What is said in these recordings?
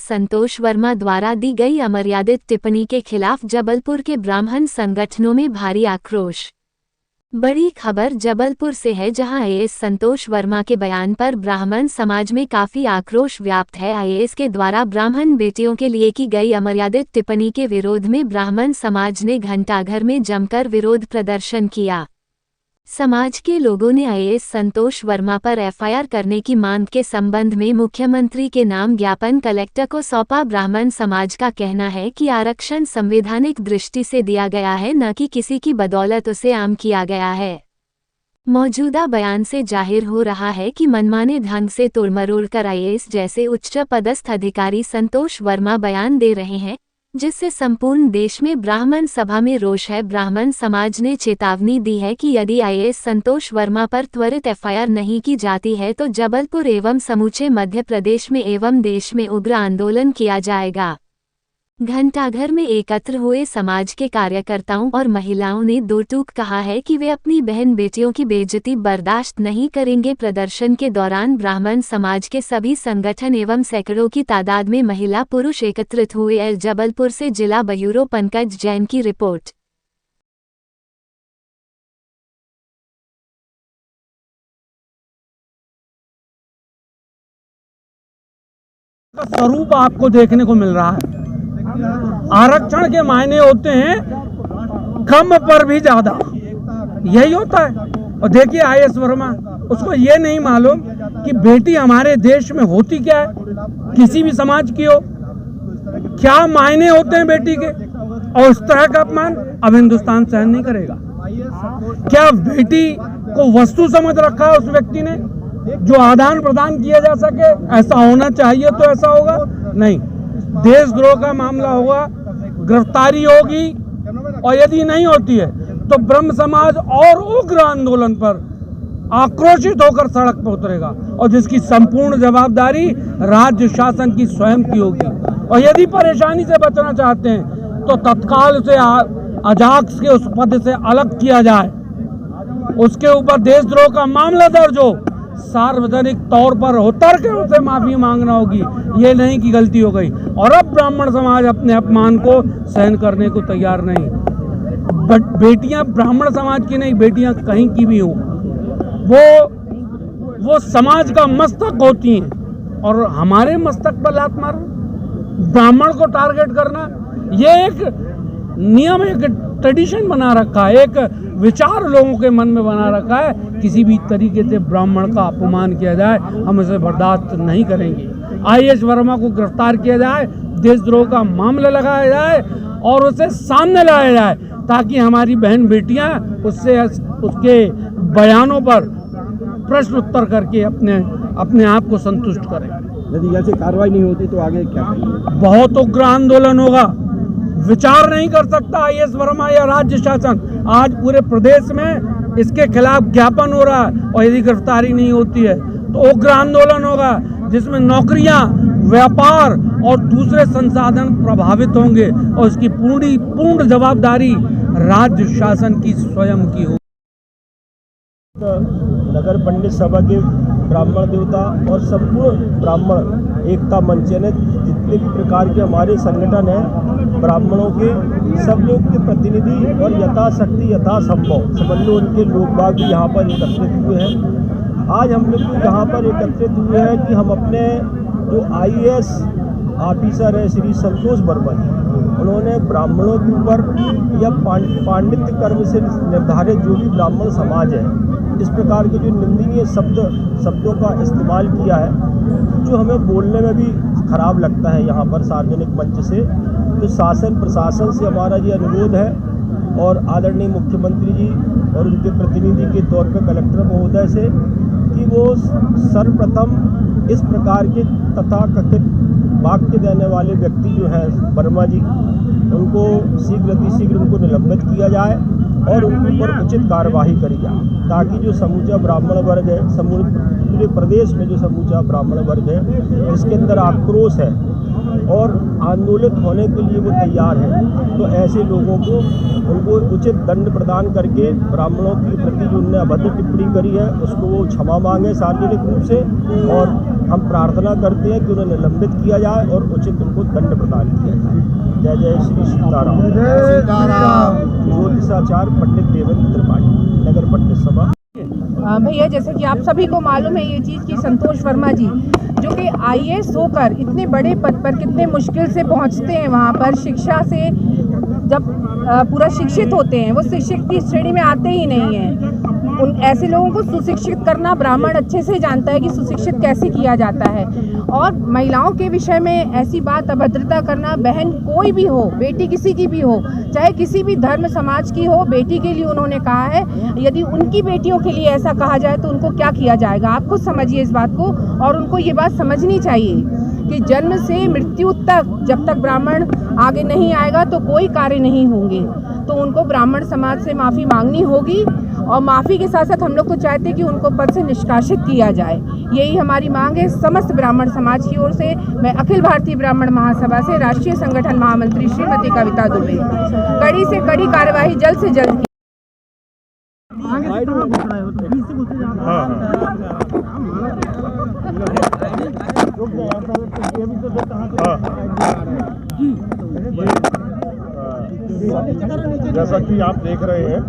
संतोष वर्मा द्वारा दी गई अमर्यादित टिप्पणी के खिलाफ जबलपुर के ब्राह्मण संगठनों में भारी आक्रोश। बड़ी खबर जबलपुर से है, जहां आईएएस संतोष वर्मा के बयान पर ब्राह्मण समाज में काफी आक्रोश व्याप्त है। आईएएस के द्वारा ब्राह्मण बेटियों के लिए की गई अमर्यादित टिप्पणी के विरोध में ब्राह्मण समाज ने घंटाघर में जमकर विरोध प्रदर्शन किया। समाज के लोगों ने आईएएस संतोष वर्मा पर एफआईआर करने की मांग के संबंध में मुख्यमंत्री के नाम ज्ञापन कलेक्टर को सौंपा। ब्राह्मण समाज का कहना है कि आरक्षण संवैधानिक दृष्टि से दिया गया है, न कि किसी की बदौलत उसे आम किया गया है। मौजूदा बयान से जाहिर हो रहा है कि मनमाने ढंग से तोड़मरोड़ कर आईएएस जैसे उच्च पदस्थ अधिकारी संतोष वर्मा बयान दे रहे हैं, जिससे संपूर्ण देश में ब्राह्मण सभा में रोष है। ब्राह्मण समाज ने चेतावनी दी है कि यदि आईएएस संतोष वर्मा पर त्वरित एफआईआर नहीं की जाती है तो जबलपुर एवं समूचे मध्य प्रदेश में एवं देश में उग्र आंदोलन किया जाएगा। घंटाघर में एकत्र हुए समाज के कार्यकर्ताओं और महिलाओं ने दो टूक कहा है कि वे अपनी बहन बेटियों की बेइज्जती बर्दाश्त नहीं करेंगे। प्रदर्शन के दौरान ब्राह्मण समाज के सभी संगठन एवं सैकड़ों की तादाद में महिला पुरुष एकत्रित हुए। जबलपुर से जिला ब्यूरो पंकज जैन की रिपोर्ट। स्वरूप आपको देखने को मिल रहा है। आरक्षण के मायने होते हैं कम पर भी ज्यादा, यही होता है। और देखिए आईएएस वर्मा, उसको ये नहीं मालूम कि बेटी हमारे देश में होती क्या है, किसी भी समाज की हो, क्या मायने होते हैं बेटी के। और उस तरह का अपमान अब हिंदुस्तान सहन नहीं करेगा। क्या बेटी को वस्तु समझ रखा है उस व्यक्ति ने, जो आदान प्रदान किया जा सके? ऐसा होना चाहिए तो ऐसा होगा नहीं। देशद्रोह का मामला होगा, गिरफ्तारी होगी, और यदि नहीं होती है तो ब्रह्म समाज और उग्र आंदोलन पर आक्रोशित होकर सड़क पर उतरेगा, और जिसकी संपूर्ण जवाबदारी राज्य शासन की स्वयं की होगी। और यदि परेशानी से बचना चाहते हैं तो तत्काल उसे अजाक्स के उस पद से अलग किया जाए, उसके ऊपर देशद्रोह का मामला दर्ज हो, सार्वजनिक तौर पर उतर के उसे माफी मांगना होगी। ये नहीं कि गलती हो गई। और अब ब्राह्मण समाज अपने अपमान को सहन करने को तैयार नहीं। बेटियां ब्राह्मण समाज की नहीं, बेटियां कहीं की भी हो, वो समाज का मस्तक होती हैं। और हमारे मस्तक पर लात मार, ब्राह्मण को टारगेट करना, ये एक नियम, एक ट्रेडिशन बना रखा है, एक विचार लोगों के मन में बना रखा है। किसी भी तरीके से ब्राह्मण का अपमान किया जाए, हम इसे बर्दाश्त नहीं करेंगे। आईएएस वर्मा को गिरफ्तार किया जाए, देशद्रोह का मामला लगाया जाए और उसे सामने लाया जाए, ताकि हमारी बहन बेटियां उसके बयानों पर प्रश्न उत्तर करके अपने आप को संतुष्ट करें। यदि ऐसी कार्रवाई नहीं होती तो आगे क्या करेंगे? बहुत उग्र आंदोलन होगा। विचार नहीं कर सकता आईएएस वर्मा या राज्य शासन। आज पूरे प्रदेश में इसके खिलाफ ज्ञापन हो रहा है, और यदि गिरफ्तारी नहीं होती है तो उग्र आंदोलन होगा, जिसमें नौकरियां, व्यापार और दूसरे संसाधन प्रभावित होंगे, और इसकी पूर्ण जवाबदारी राज्य शासन की स्वयं की होगी। नगर पंडित सभा के ब्राह्मण देवता और संपूर्ण ब्राह्मण एकता मंच ने जितने भी प्रकार के हमारे संगठन हैं ब्राह्मणों के, सब लोग के प्रतिनिधि और यथाशक्ति यथासंभव समझ लो उनके लोग बाग भी यहाँ पर एकत्रित हुए हैं। आज हम लोग यहाँ पर एकत्रित हुए हैं कि हम अपने जो आईएएस ऑफिसर है श्री संतोष वर्मा, उन्होंने ब्राह्मणों के ऊपर या पांडित्य कर्म से निर्धारित जो भी ब्राह्मण समाज है, इस प्रकार के जो निंदनीय शब्दों का इस्तेमाल किया है, जो हमें बोलने में भी खराब लगता है यहाँ पर सार्वजनिक मंच से। तो शासन प्रशासन से हमारा ये अनुरोध है, और आदरणीय मुख्यमंत्री जी और उनके प्रतिनिधि के तौर पर कलेक्टर महोदय से, कि वो सर्वप्रथम इस प्रकार के तथाकथित वाक्य देने वाले व्यक्ति जो हैं वर्मा जी, उनको शीघ्र उनको निलंबित किया जाए और उनके ऊपर उचित कार्यवाही करी जाए, ताकि जो समूचा ब्राह्मण वर्ग है, पूरे प्रदेश में जो समूचा ब्राह्मण वर्ग है, इसके अंदर आक्रोश है और आंदोलित होने के लिए वो तैयार है, तो ऐसे लोगों को उनको उचित दंड प्रदान करके ब्राह्मणों के प्रति जो उन्होंने अभद्र टिप्पणी करी है उसको वो क्षमा मांगे सार्वजनिक रूप से, और हम प्रार्थना करते हैं कि उन्हें निलंबित किया जाए और उचित उनको दंड प्रदान किया जाए। जय जय श्री सीताराम। ज्योतिषाचार्य पंडित देवेंद्र त्रिपाठी, नगर पंडित सभा। भैया, जैसे कि आप सभी को मालूम है ये चीज़ कि संतोष वर्मा जी जो कि IAS होकर इतने बड़े पद पर कितने मुश्किल से पहुंचते हैं, वहां पर शिक्षा से जब पूरा शिक्षित होते हैं, वो शिक्षित की श्रेणी में आते ही नहीं हैं। उन ऐसे लोगों को सुशिक्षित करना ब्राह्मण अच्छे से जानता है कि सुशिक्षित कैसे किया जाता है। और महिलाओं के विषय में ऐसी बात अभद्रता करना, बहन कोई भी हो, बेटी किसी की भी हो, चाहे किसी भी धर्म समाज की हो, बेटी के लिए उन्होंने कहा है, यदि उनकी बेटियों के लिए ऐसा कहा जाए तो उनको क्या किया जाएगा। आप खुद समझिए इस बात को, और उनको ये बात समझनी चाहिए कि जन्म से मृत्यु तक जब तक ब्राह्मण आगे नहीं आएगा तो कोई कार्य नहीं होंगे। तो उनको ब्राह्मण समाज से माफ़ी मांगनी होगी, और माफ़ी के साथ साथ हम लोग तो चाहते हैं कि उनको पद से निष्कासित किया जाए। यही हमारी मांग है समस्त ब्राह्मण समाज की ओर से। मैं अखिल भारतीय ब्राह्मण महासभा से राष्ट्रीय संगठन महामंत्री श्रीमती कविता दुबे, कड़ी से कड़ी कार्यवाही जल्द से जल्द की। जैसा कि आप देख रहे हैं,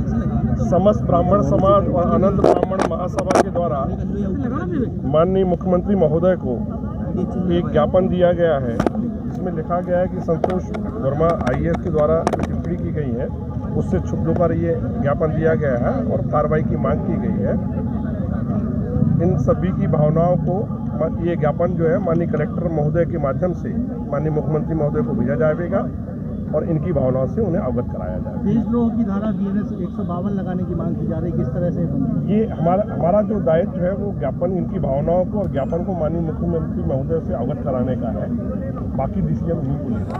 समस्त ब्राह्मण समाज और अनंत ब्राह्मण महासभा के द्वारा माननीय मुख्यमंत्री महोदय को एक ज्ञापन दिया गया है। इसमें लिखा गया है कि संतोष वर्मा IAS के द्वारा टिप्पणी की गई है, उससे क्षुब्ध होकर ये ज्ञापन दिया गया है और कार्रवाई की मांग की गई है। इन सभी की भावनाओं को ये ज्ञापन जो है माननीय कलेक्टर महोदय के माध्यम से माननीय मुख्यमंत्री महोदय को भेजा जाएगा और इनकी भावनाओं से उन्हें अवगत कराया जाएगा। देशद्रोह की धारा BNS 152 लगाने की मांग की जा रही है, किस तरह से ये हमारा जो दायित्व है वो ज्ञापन इनकी भावनाओं को और ज्ञापन को माननीय मुख्यमंत्री महोदय से अवगत कराने का है। बाकी डिसीजन नहीं को लेगा।